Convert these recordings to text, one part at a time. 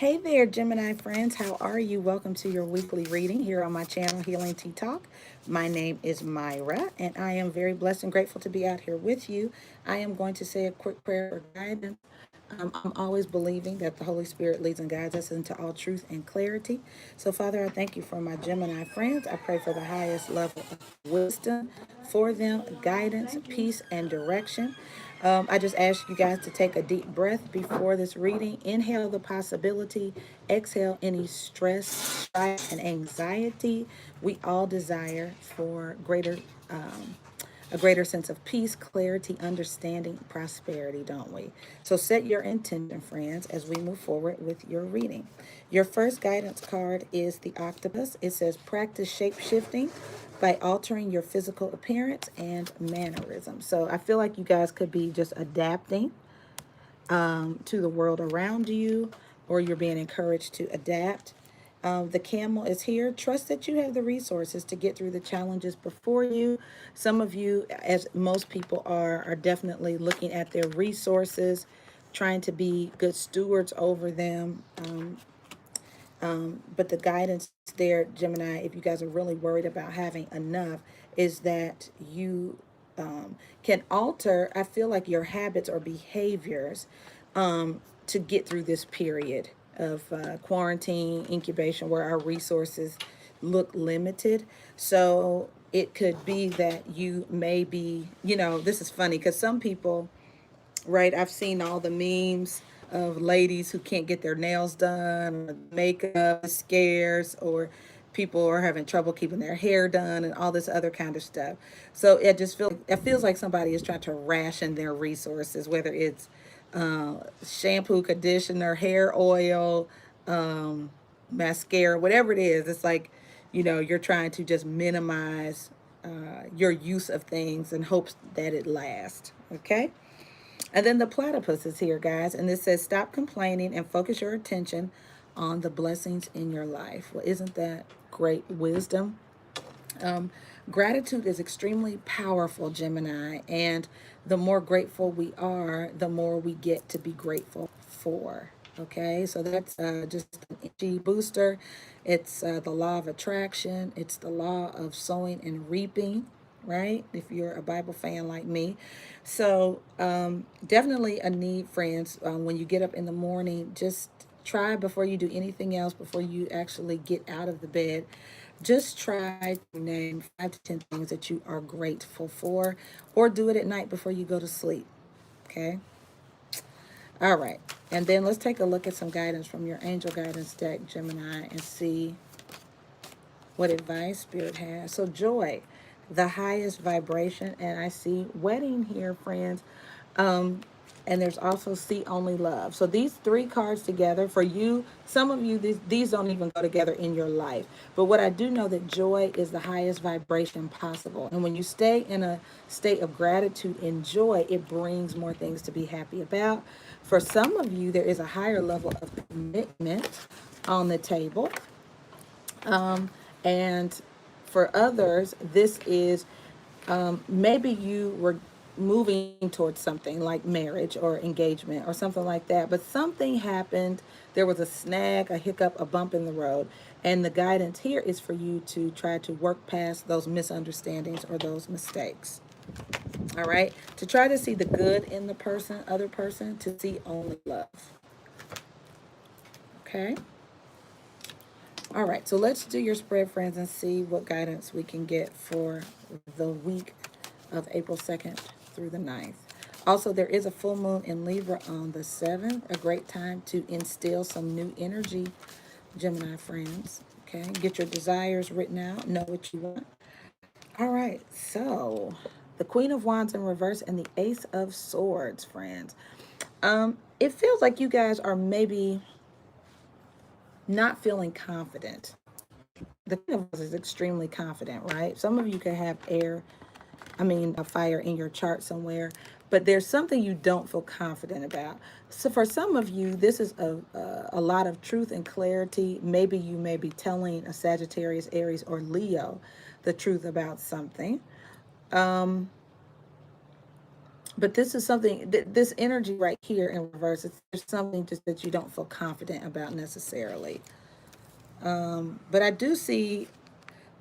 Hey there, Gemini friends. How are you? Welcome to your weekly reading here on my channel, Healing Tea Talk. My name is Myra, and I am very blessed and grateful to be out here with you. I am going to say a quick prayer for guidance. I'm always believing that the Holy Spirit leads and guides us into all truth and clarity. So, Father, I thank you for my Gemini friends. I pray for the highest level of wisdom for them, guidance, peace, and direction. I just ask you guys to take a deep breath before this reading. Inhale the possibility, exhale any stress, strife, and anxiety. We all desire for a greater sense of peace, clarity, understanding, prosperity, don't we? So set your intention, friends, as we move forward with your reading. Your first guidance card is the octopus. It says practice shape shifting by altering your physical appearance and mannerisms. So I feel like you guys could be just adapting to the world around you, or you're being encouraged to adapt. The camel is here. Trust that you have the resources to get through the challenges before you. Some of you, as most people are definitely looking at their resources, trying to be good stewards over them. But the guidance there, Gemini, if you guys are really worried about having enough, is that you can alter, I feel like, your habits or behaviors to get through this period of quarantine, incubation, where our resources look limited. So it could be that you may be, this is funny because some people, right? I've seen all the memes of ladies who can't get their nails done, or makeup scares, or people are having trouble keeping their hair done, and all this other kind of stuff. So it feels like somebody is trying to ration their resources, whether it's shampoo, conditioner, hair oil, mascara, whatever it is. It's like, you're trying to just minimize your use of things in hopes that it lasts. Okay. And then the platypus is here, guys. And it says, stop complaining and focus your attention on the blessings in your life. Well, isn't that great wisdom? Gratitude is extremely powerful, Gemini. And the more grateful we are, the more we get to be grateful for. Okay, so that's just an energy booster. It's the law of attraction, it's the law of sowing and reaping, right? If you're a Bible fan like me. So, definitely a need, friends. When you get up in the morning, just try before you do anything else, before you actually get out of the bed, just try to name 5 to 10 things that you are grateful for, or do it at night before you go to sleep. Okay. All right. And then let's take a look at some guidance from your angel guidance deck, Gemini, and see what advice Spirit has. So, joy, the highest vibration. And I see wedding here, friends. And there's also see only love. So these three cards together for you, some of you, these don't even go together in your life. But what I do know, that joy is the highest vibration possible. And when you stay in a state of gratitude and joy, it brings more things to be happy about. For some of you, there is a higher level of commitment on the table. And for others, this is maybe you were moving towards something like marriage or engagement or something like that, but something happened. There was a snag, a hiccup, a bump in the road. And the guidance here is for you to try to work past those misunderstandings or those mistakes. All right. To try to see the good in the other person, to see only love. Okay. All right, so let's do your spread, friends, and see what guidance we can get for the week of April 2nd through the 9th. Also, there is a full moon in Libra on the 7th, a great time to instill some new energy, Gemini friends. Okay, get your desires written out, know what you want. All right, so the Queen of Wands in reverse and the Ace of Swords, friends. It feels like you guys are maybe not feeling confident. The Queen of Wands is extremely confident, right? Some of you could have a fire in your chart somewhere, but there's something you don't feel confident about. So for some of you, this is a lot of truth and clarity. Maybe you may be telling a Sagittarius, Aries, or Leo the truth about something. But this is something, this energy right here in reverse, there's something just that you don't feel confident about necessarily. But I do see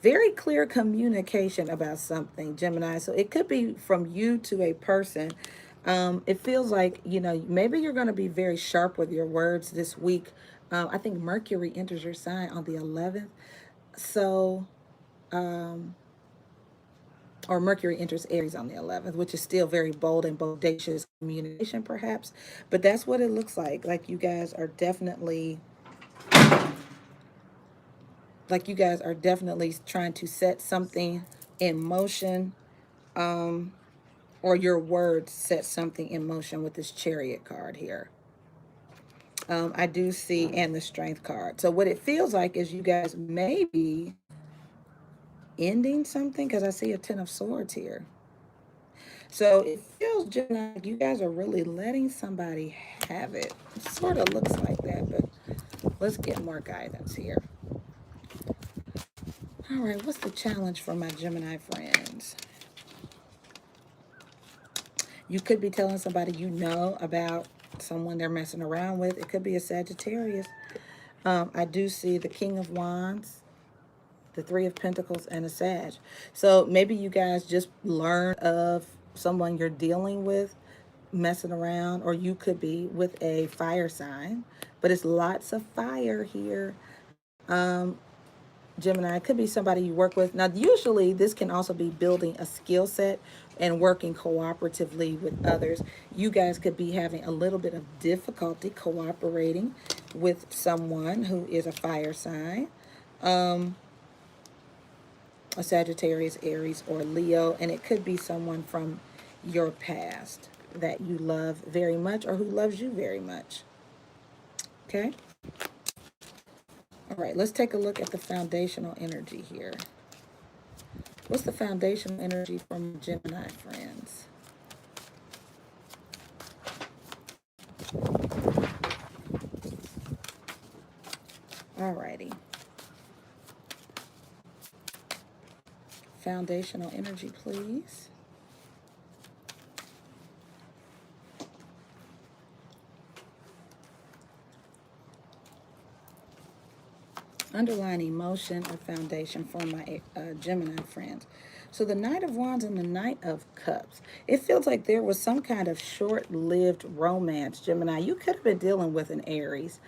very clear communication about something, Gemini. So it could be from you to a person. It feels like, you know, maybe you're going to be very sharp with your words this week. I think Mercury enters your sign on the 11th. So, or Mercury enters Aries on the 11th, which is still very bold and bodacious communication, perhaps. But that's what it looks like. Like you guys are definitely trying to set something in motion, or your words set something in motion with this Chariot card here. I do see, and the Strength card. So what it feels like is you guys may be ending something, because I see a Ten of Swords here. So it feels just like you guys are really letting somebody have it. It sort of looks like that, but let's get more guidance here. All right, what's the challenge for my Gemini friends? You could be telling somebody you know about someone they're messing around with. It could be a Sagittarius. I do see the King of Wands, the Three of Pentacles, and a Sag. So maybe you guys just learn of someone you're dealing with messing around, or you could be with a fire sign, but it's lots of fire here. Gemini, it could be somebody you work with. Now, usually this can also be building a skill set and working cooperatively with others. You guys could be having a little bit of difficulty cooperating with someone who is a fire sign, a Sagittarius, Aries, or Leo, and it could be someone from your past that you love very much or who loves you very much. Okay? All right, let's take a look at the foundational energy here. What's the foundational energy from Gemini friends? All righty. Foundational energy, please. Underlying emotion or foundation for my Gemini friends. So the Knight of Wands and the Knight of Cups. It feels like there was some kind of short-lived romance, Gemini. You could have been dealing with an Aries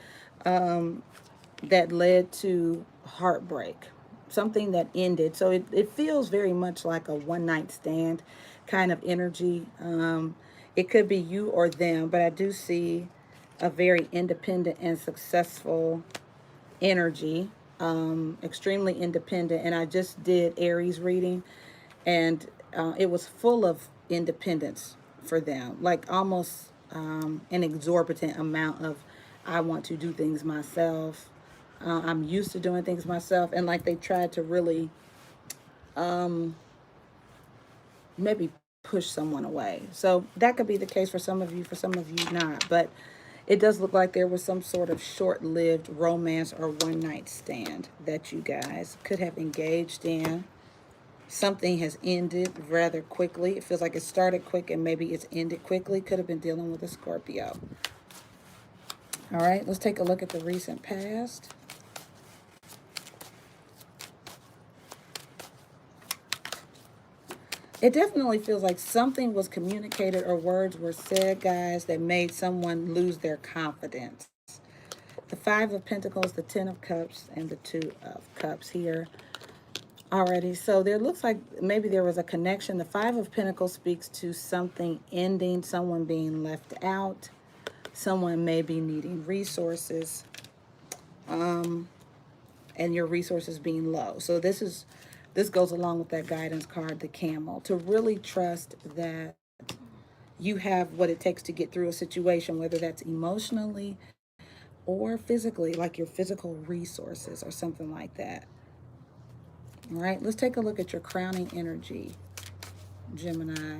that led to heartbreak, something that ended. So it feels very much like a one-night stand kind of energy. It could be you or them, but I do see a very independent and successful energy, extremely independent. And I just did Aries reading, and it was full of independence for them, like almost an exorbitant amount of I want to do things myself. I'm used to doing things myself, and like they tried to really maybe push someone away. So that could be the case for some of you not. But it does look like there was some sort of short-lived romance or one-night stand that you guys could have engaged in. Something has ended rather quickly. It feels like it started quick and maybe it's ended quickly. Could have been dealing with a Scorpio. All right, let's take a look at the recent past. It definitely feels like something was communicated or words were said, guys, that made someone lose their confidence. The Five of Pentacles, the Ten of Cups, and the Two of Cups here. Alrighty, so there looks like maybe there was a connection. The Five of Pentacles speaks to something ending, someone being left out. Someone may be needing resources, and your resources being low. So this goes along with that guidance card, the Camel, to really trust that you have what it takes to get through a situation, whether that's emotionally or physically, like your physical resources or something like that. All right, let's take a look at your crowning energy, Gemini.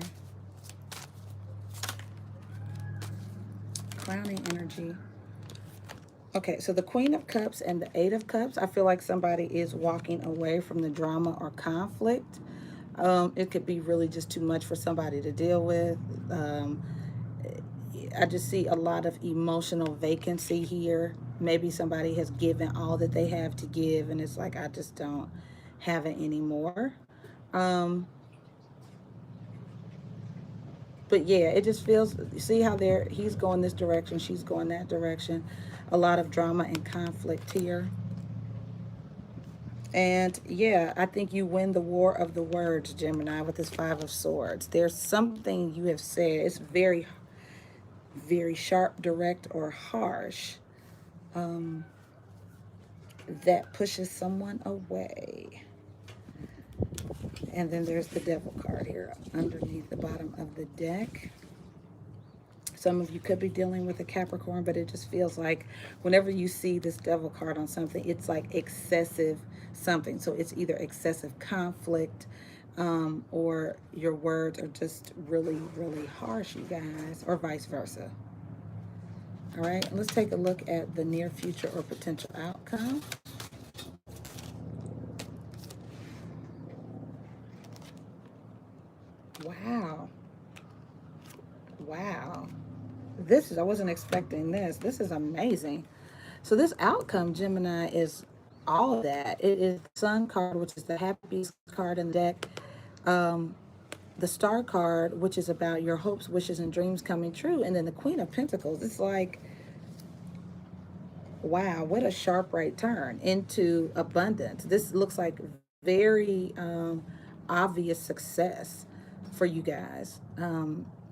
Crowning energy. Okay, so the Queen of Cups and the Eight of Cups, I feel like somebody is walking away from the drama or conflict. It could be really just too much for somebody to deal with. Um, I just see a lot of emotional vacancy here. Maybe somebody has given all that they have to give, and it's like, I just don't have it anymore. Um, but yeah, it just feels, see how he's going this direction, she's going that direction. A lot of drama and conflict here. And yeah, I think you win the war of the words, Gemini, with this Five of Swords. There's something you have said. It's very, very sharp, direct, or harsh, um, that pushes someone away. And then there's the Devil card here underneath the bottom of the deck. Some of you could be dealing with a Capricorn, but it just feels like whenever you see this Devil card on something, it's like excessive something. So it's either excessive conflict, or your words are just really, really harsh, you guys, or vice versa. All right, let's take a look at the near future or potential outcome. Wow. Wow. I wasn't expecting this. This is amazing. So this outcome, Gemini, is all of that. It is the Sun card, which is the happiest card in the deck. Um, the Star card, which is about your hopes, wishes, and dreams coming true. And then the Queen of Pentacles. It's like, wow, what a sharp right turn into abundance. This looks like very obvious success for you guys,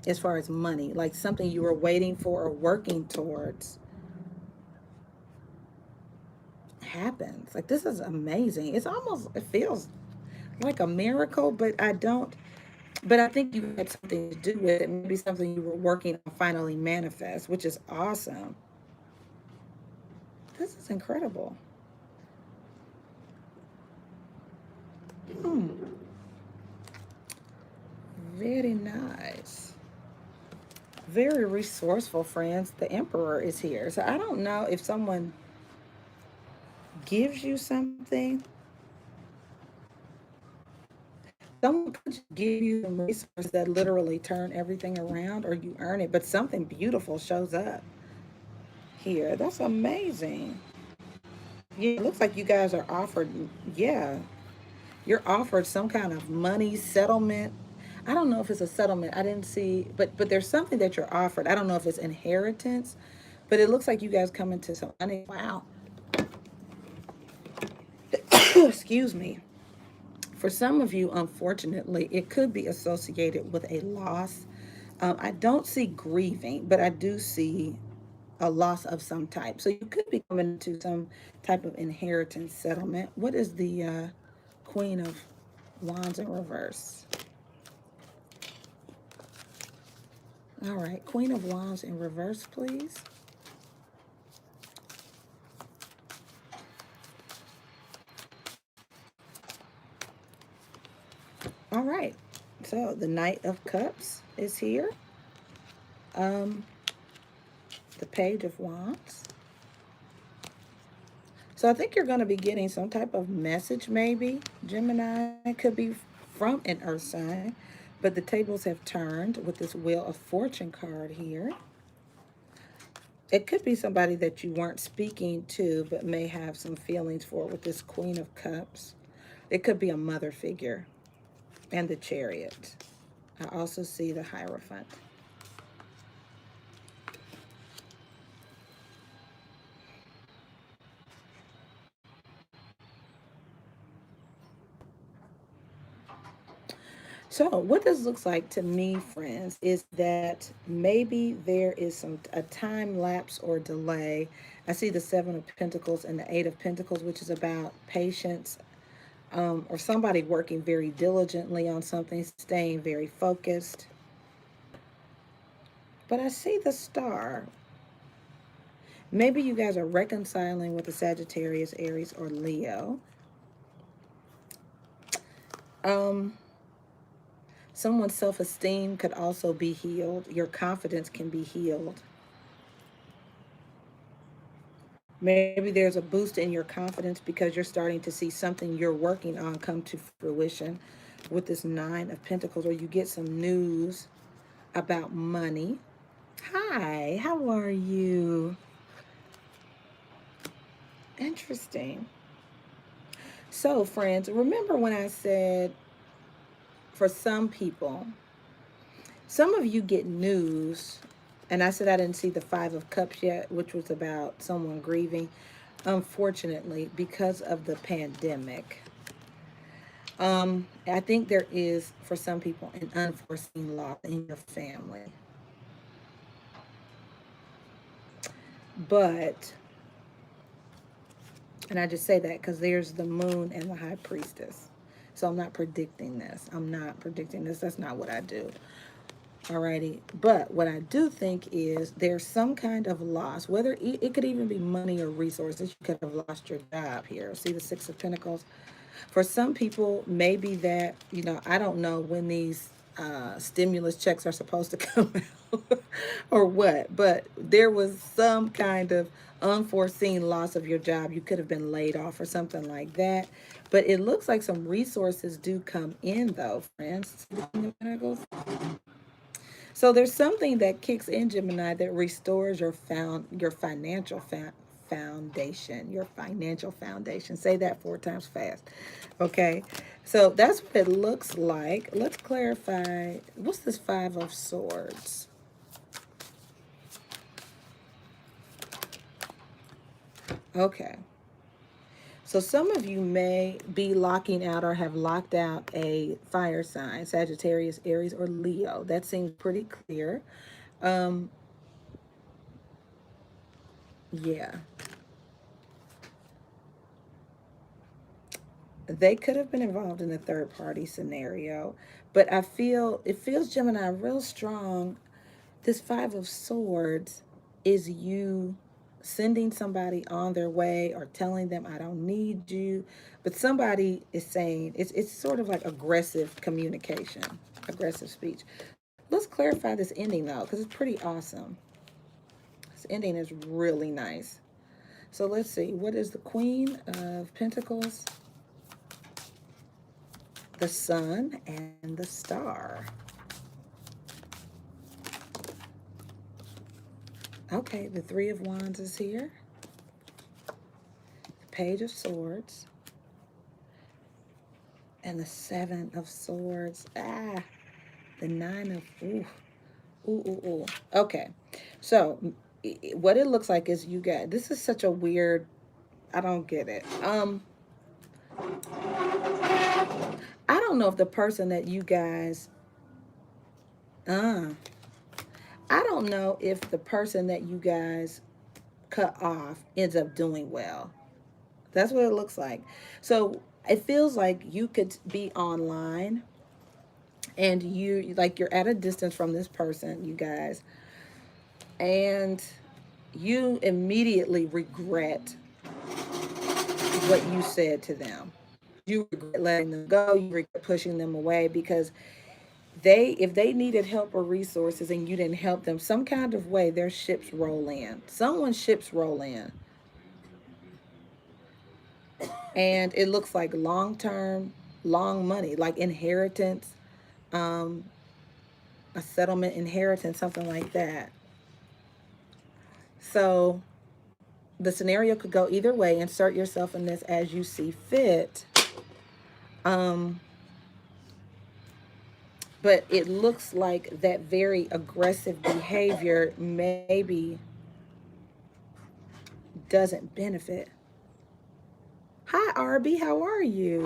as far as money, like something you were waiting for or working towards happens. Like, this is amazing. It feels like a miracle, but I think you had something to do with it. Maybe something you were working on finally manifest, which is awesome. This is incredible. Hmm. Very nice. Very resourceful, friends. The Emperor is here. So I don't know if someone gives you something. Someone could just give you some resources that literally turn everything around, or you earn it, but something beautiful shows up here. That's amazing. Yeah, it looks like you guys are offered, yeah, you're offered some kind of money settlement. I don't know if it's a settlement. I didn't see, but there's something that you're offered. I don't know if it's inheritance, but it looks like you guys come into some money. Wow. Excuse me. For some of you, unfortunately, it could be associated with a loss. I don't see grieving, but I do see a loss of some type. So you could be coming into some type of inheritance settlement. What is the Queen of Wands in reverse? All right, Queen of Wands in reverse, please. All right, so the Knight of Cups is here. Um, the Page of Wands. So I think you're going to be getting some type of message, maybe, Gemini. It could be from an earth sign, but the tables have turned with this Wheel of Fortune card here. It could be somebody that you weren't speaking to, but may have some feelings for with this Queen of Cups. It could be a mother figure, and the Chariot. I also see the Hierophant. So what this looks like to me, friends, is that maybe there is a time lapse or delay. I see the Seven of Pentacles and the Eight of Pentacles, which is about patience, or somebody working very diligently on something, staying very focused. But I see the Star. Maybe you guys are reconciling with a Sagittarius, Aries, or Leo. Um, Someone's self-esteem could also be healed. Your confidence can be healed. Maybe there's a boost in your confidence because you're starting to see something you're working on come to fruition. with this Nine of Pentacles, or you get some news about money. Hi, how are you? Interesting. So, friends, remember when I said for some people, some of you get news, and I said I didn't see the Five of Cups yet, which was about someone grieving, unfortunately, because of the pandemic. I think there is, for some people, an unforeseen loss in your family. But, and I just say that because there's the moon and the high priestess. So I'm not predicting this. I'm not predicting this. That's not what I do. Alrighty. But what I do think is there's some kind of loss, whether it could even be money or resources. You could have lost your job here. See the Six of Pentacles? For some people, maybe that, I don't know when these stimulus checks are supposed to come out or what, but there was some kind of unforeseen loss of your job. You could have been laid off or something like that. But it looks like some resources do come in, though, friends. So there's something that kicks in, Gemini, that restores your financial foundation. Your financial foundation. Say that 4 times fast. Okay. So that's what it looks like. Let's clarify. What's this Five of Swords? Okay. So some of you may be locking out or have locked out a fire sign, Sagittarius, Aries, or Leo. That seems pretty clear. Yeah. They could have been involved in a third party scenario, but it feels, Gemini, real strong. This Five of Swords is you sending somebody on their way or telling them I don't need you, but somebody is saying it's sort of like aggressive communication, aggressive speech. Let's clarify this ending though, because it's pretty awesome. This ending is really nice. So let's see, what is the Queen of Pentacles, the Sun, and the Star? Okay, the Three of Wands is here. The Page of Swords. And the Seven of Swords. Ah, the Nine of, ooh, ooh, ooh, ooh. Okay, so what it looks like is you got, this is such a weird, I don't get it. I don't know if the person that you guys, uh, I don't know if the person that you guys cut off ends up doing well. That's what it looks like. So it feels like you could be online and you're at a distance from this person, you guys, and you immediately regret what you said to them. You regret letting them go, you regret pushing them away because if they needed help or resources and you didn't help them, some kind of way their ships roll in. Someone's ships roll in. And it looks like long-term, long money, like inheritance, um, a settlement inheritance, something like that. So the scenario could go either way. Insert yourself in this as you see fit. But it looks like that very aggressive behavior maybe doesn't benefit. Hi, RB, how are you?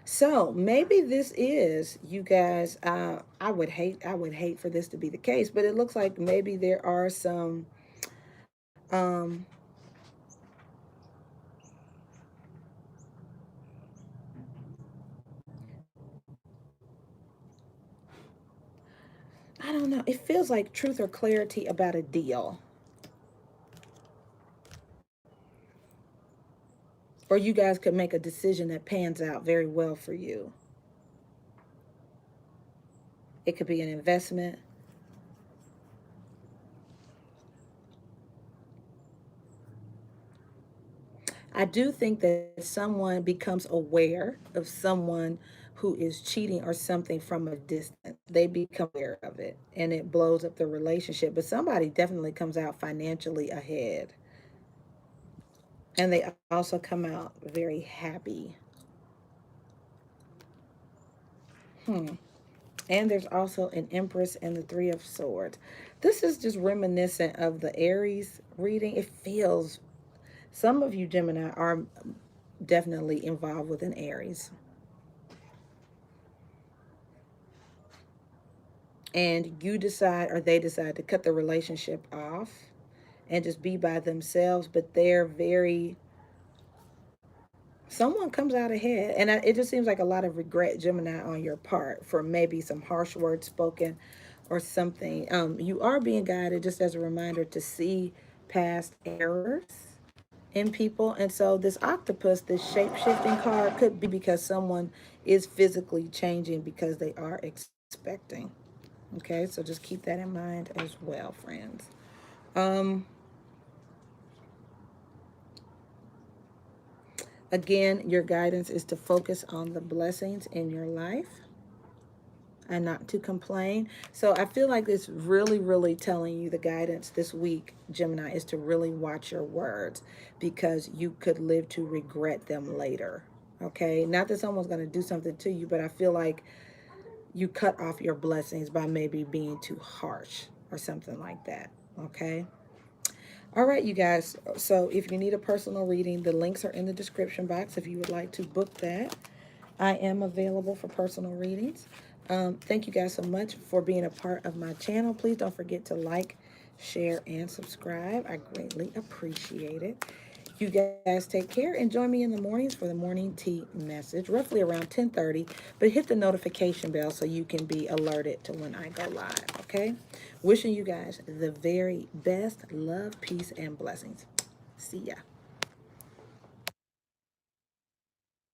So maybe this is, you guys, I would hate for this to be the case, but it looks like maybe there are some, um, I don't know. It feels like truth or clarity about a deal. Or you guys could make a decision that pans out very well for you. It could be an investment. I do think that someone becomes aware of someone who is cheating or something from a distance. They become aware of it and it blows up the relationship. But somebody definitely comes out financially ahead. And they also come out very happy. Hmm. And there's also an Empress and the Three of Swords. This is just reminiscent of the Aries reading. It feels, some of you Gemini are definitely involved with an Aries. And you decide, or they decide, to cut the relationship off and just be by themselves, but they're very, someone comes out ahead. And it just seems like a lot of regret, Gemini, on your part for maybe some harsh words spoken or something. You are being guided, just as a reminder, to see past errors in people. And so this octopus, this shape-shifting card, could be because someone is physically changing because they are expecting. Okay, so just keep that in mind as well, friends. Um, Again, your guidance is to focus on the blessings in your life and not to complain. So I feel like it's really, really telling you, the guidance this week, Gemini, is to really watch your words because you could live to regret them later. Okay, not that someone's going to do something to you, but I feel like you cut off your blessings by maybe being too harsh or something like that. Okay. All right, you guys. So if you need a personal reading, the links are in the description box if you would like to book that. I am available for personal readings. Thank you guys so much for being a part of my channel. Please don't forget to like, share, and subscribe. I greatly appreciate it. You guys take care and join me in the mornings for the morning tea message, roughly around 10:30. But hit the notification bell so you can be alerted to when I go live, okay? Wishing you guys the very best. Love, peace, and blessings. See ya.